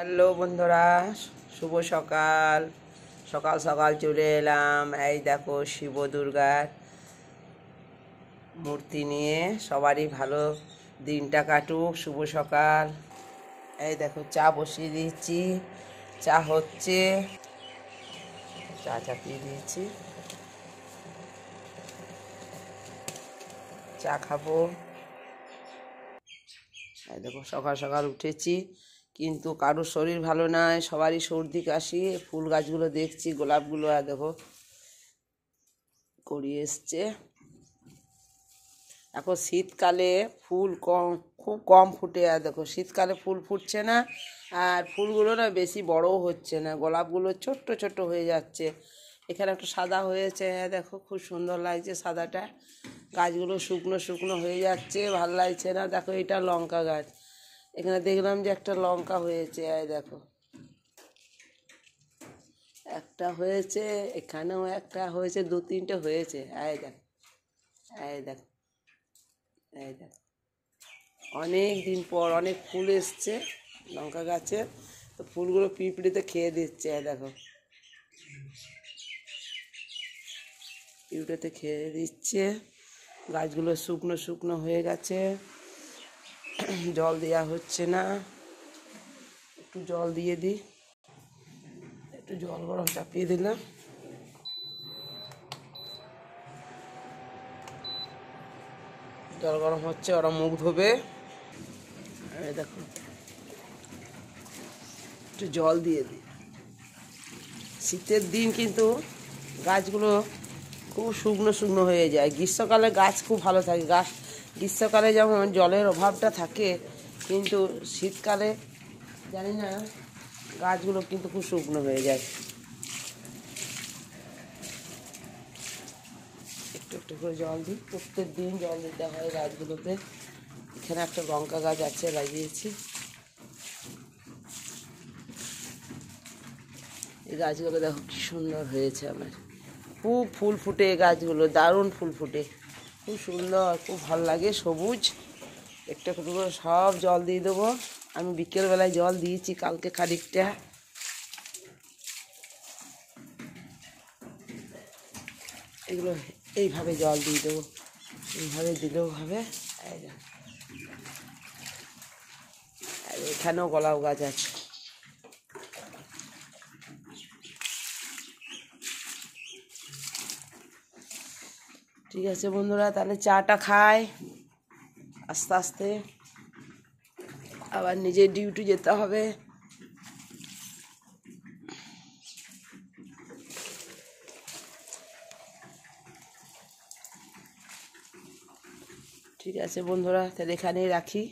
Hello বন্ধুরা, শুভ সকাল। সকাল সকাল চলে এলাম। এই দেখো শিব দুর্গার মূর্তি নিয়ে। সবারই ভালো দিনটা কাটুক। শুভ সকাল। এই দেখো চা বসিয়ে দিয়েছি, চা হচ্ছে, চা চাপিয়ে দিয়েছি, চা খাবো। এই দেখো সকাল সকাল উঠেছি, কিন্তু কারোর শরীর ভালো নয়, সবারই সর্দি কাশি। ফুল গাছগুলো দেখছি, গোলাপগুলো আর দেখো করিয়ে এসছে। এখন শীতকালে ফুল খুব কম ফুটে। আর দেখো শীতকালে ফুল ফুটছে না, আর ফুলগুলো না বেশি বড়ও হচ্ছে না, গোলাপগুলো ছোট্ট ছোট্ট হয়ে যাচ্ছে। এখানে একটা সাদা হয়েছে, দেখো খুব সুন্দর লাগছে সাদাটা। গাছগুলো শুকনো শুকনো হয়ে যাচ্ছে, ভালো লাগছে না। দেখো এটা লঙ্কা গাছ, এখানে দেখলাম যে একটা লঙ্কা হয়েছে। দেখো একটা হয়েছে, এখানেও একটা হয়েছে, দু তিনটে হয়েছে। দেখো, দেখো, দেখো অনেক দিন পর অনেক ফুল এসছে লঙ্কা গাছে। তো ফুলগুলো পিঁপড়িতে খেয়ে দিচ্ছে। দেখো পিঁপড়িতে খেয়ে দিচ্ছে। গাছগুলো শুকনো শুকনো হয়ে গেছে, জল দেওয়া হচ্ছে না। একটু জল দিয়ে দিই, একটু জল গরম চাপিয়ে দিলাম। জল গরম হচ্ছে, ওরা মুখ ধোবে। দেখো একটু জল দিয়ে দিই। শীতের দিন কিন্তু গাছগুলো খুব শুকনো শুকনো হয়ে যায়। গ্রীষ্মকালে গাছ খুব ভালো থাকে। গ্রীষ্মকালে যেমন জলের অভাবটা থাকে, কিন্তু শীতকালে জানি না গাছগুলো কিন্তু খুব শুকনো হয়ে যায়। একটু একটু করে জল দিই, প্রত্যেক দিন জল দিতে হয় গাছগুলোতে। এখানে একটা লঙ্কা গাছ আছে, লাগিয়েছি। এই গাছগুলো দেখো কি সুন্দর হয়েছে আমার। খুব ফুল ফুটে এই গাছগুলো, দারুণ ফুল ফুটে, খুব সুন্দর, খুব ভালো লাগে, সবুজ। একটু একটু করে সব জল দিয়ে দেবো। আমি বিকেলবেলায় জল দিয়েছি কালকে খানিকটা। এগুলো এইভাবে জল দিয়ে দেবো, এইভাবে দিলেও হবে। আর এখানেও গোলাপ গাছ আছে। ঠিক আছে বন্ধুরা, তাহলে চাটা খাই আস্তে আস্তে, আবার নিজের ডিউটি যেতে হবে। ঠিক আছে বন্ধুরা, তাহলে এখানেই রাখি।